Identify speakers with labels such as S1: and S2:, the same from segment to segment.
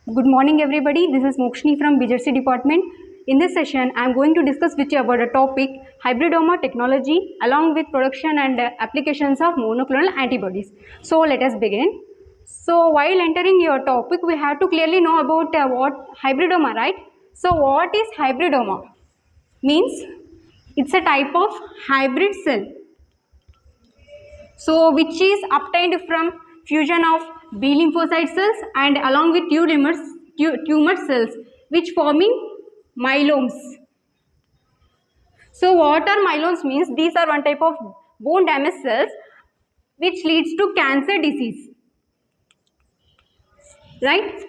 S1: Good morning everybody, this is Mokshini from BJC department. In this session, I am going to discuss with you about a topic hybridoma technology along with production and applications of monoclonal antibodies. So let us begin. So while entering your topic, we have to clearly know about what hybridoma, right? So what is hybridoma? Means it's a type of hybrid cell. So which is obtained from fusion of B lymphocyte cells and along with tumor cells which forming myelomes. So what are myelomes means? These are one type of bone damage cells which leads to cancer disease, right?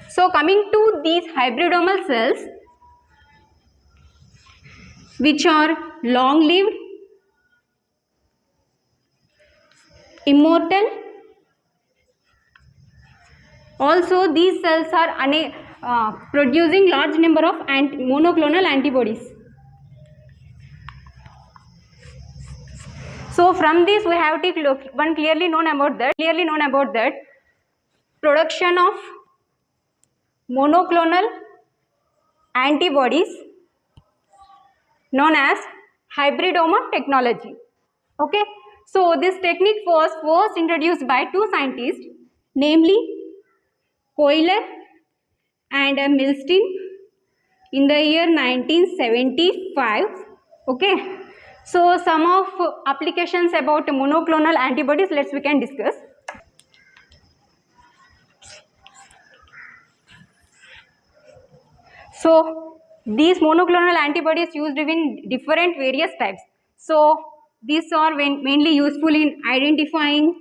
S1: So coming to these hybridomal cells which are long lived, immortal. Also, these cells are producing large number of monoclonal antibodies. So, from this we have to look one clearly known about that production of monoclonal antibodies known as hybridoma technology. Okay. So, this technique was first introduced by two scientists, namely Euler and Milstein in the year 1975. Okay. So some of applications about monoclonal antibodies we can discuss. So these monoclonal antibodies used in different various types. So these are mainly useful in identifying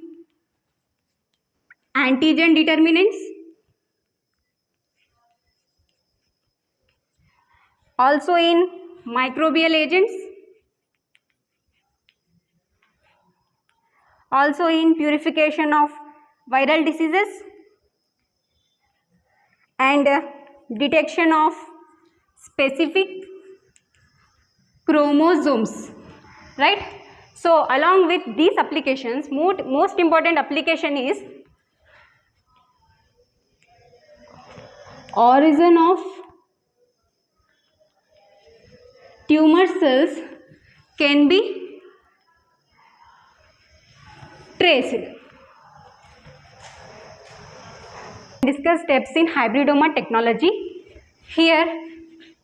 S1: antigen determinants, also in microbial agents, also in purification of viral diseases and detection of specific chromosomes, right? So along with these applications, most important application is origin of tumor cells can be traced. Discuss steps in hybridoma technology. Here,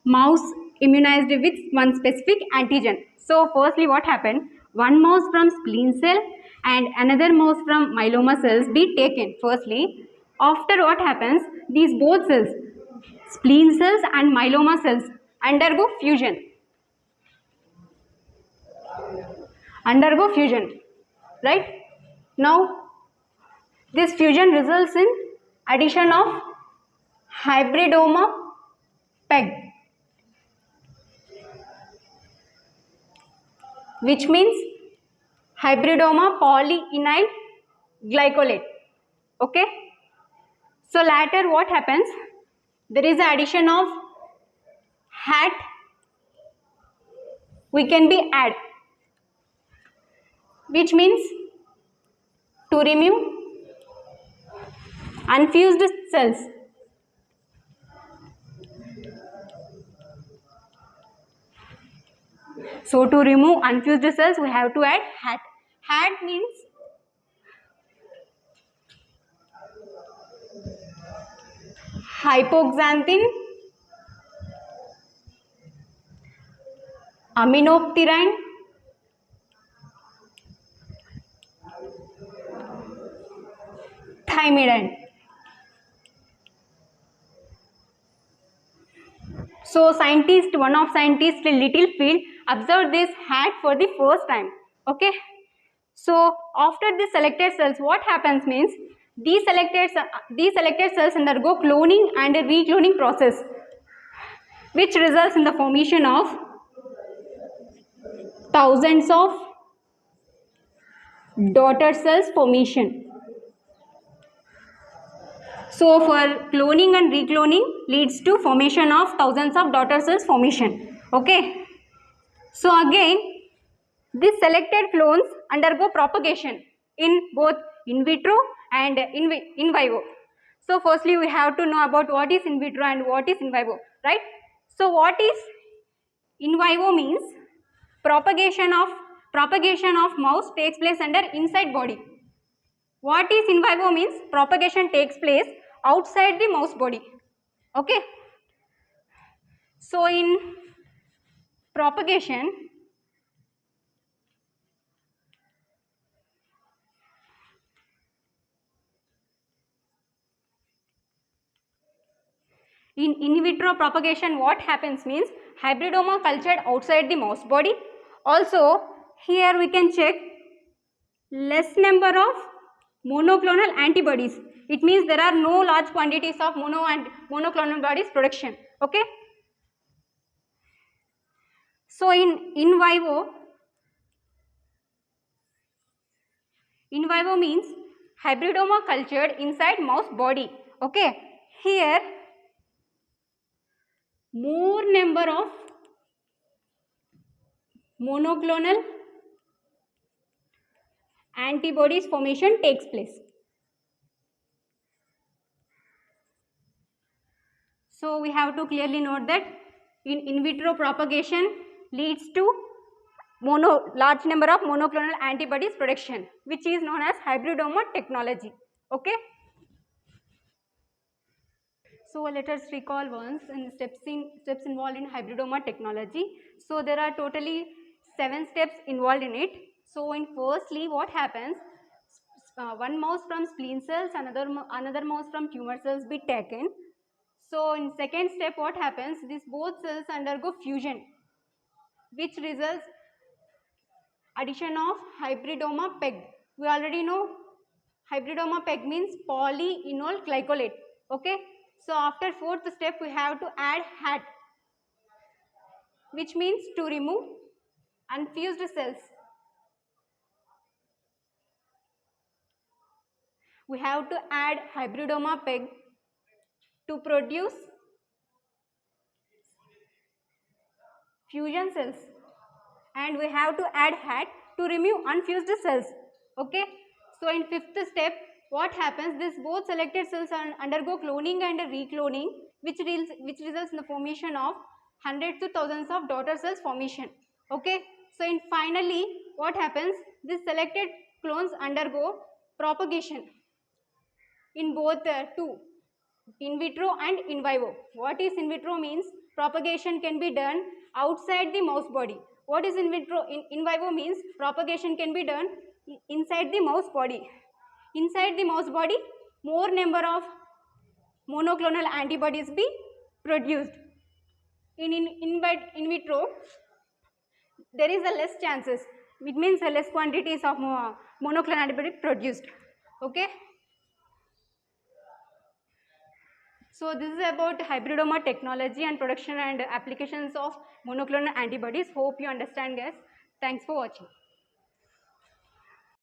S1: mouse immunized with one specific antigen. So firstly what happened? One mouse from spleen cell and another mouse from myeloma cells be taken firstly. After what happens? These both cells, spleen cells and myeloma cells undergo fusion. Right? Now this fusion results in addition of hybridoma PEG, which means hybridoma polyenyl glycolate. Okay. So later what happens? There is the addition of HAT. We can be add, which means to remove unfused cells. So to remove unfused cells, we have to add HAT. HAT means hypoxanthine aminopterine thymidine. So one of scientists in Littlefield observed this HAT for the first time. Okay. So after the selected cells, what happens means these selected cells undergo cloning and a recloning process, which results in the formation of thousands of daughter cells formation. So for cloning and recloning leads to formation of thousands of daughter cells formation. Okay. So again, these selected clones undergo propagation in both in vitro and in vivo. So firstly we have to know about what is in vitro and what is in vivo, right? So what is in vivo means propagation of mouse takes place under inside body. What is in vivo means propagation takes place outside the mouse body. Okay. So in propagation, in vitro propagation, what happens means hybridoma cultured outside the mouse body. Also here we can check less number of monoclonal antibodies. It means there are no large quantities of monoclonal bodies production. Okay. So in vivo means hybridoma cultured inside mouse body. Okay. Here more number of monoclonal antibodies formation takes place. So we have to clearly note that in vitro propagation leads to large number of monoclonal antibodies production, which is known as hybridoma technology. Okay. So let us recall once and steps involved in hybridoma technology. So there are totally 7 steps involved in it. So in firstly what happens, one mouse from spleen cells, another mouse from tumor cells be taken. So in second step what happens, these both cells undergo fusion, which results addition of hybridoma PEG. We already know hybridoma PEG means polyenol glycolate. Okay. So after fourth step we have to add HAT, which means to remove unfused cells. We have to add hybridoma PEG to produce fusion cells, and we have to add HAT to remove unfused cells. Okay. So in fifth step what happens, this both selected cells undergo cloning and recloning, which results in the formation of hundreds to thousands of daughter cells formation. Okay. So in finally what happens, this selected clones undergo propagation in both two, in vitro and in vivo. What is in vitro means propagation can be done outside the mouse body. What is in vitro? In vivo means propagation can be done inside the mouse body. Inside the mouse body, more number of monoclonal antibodies be produced. In vitro, there is a less chances. It means a less quantities of monoclonal antibody produced. Okay. So this is about hybridoma technology and production and applications of monoclonal antibodies. Hope you understand, guys. Thanks for watching.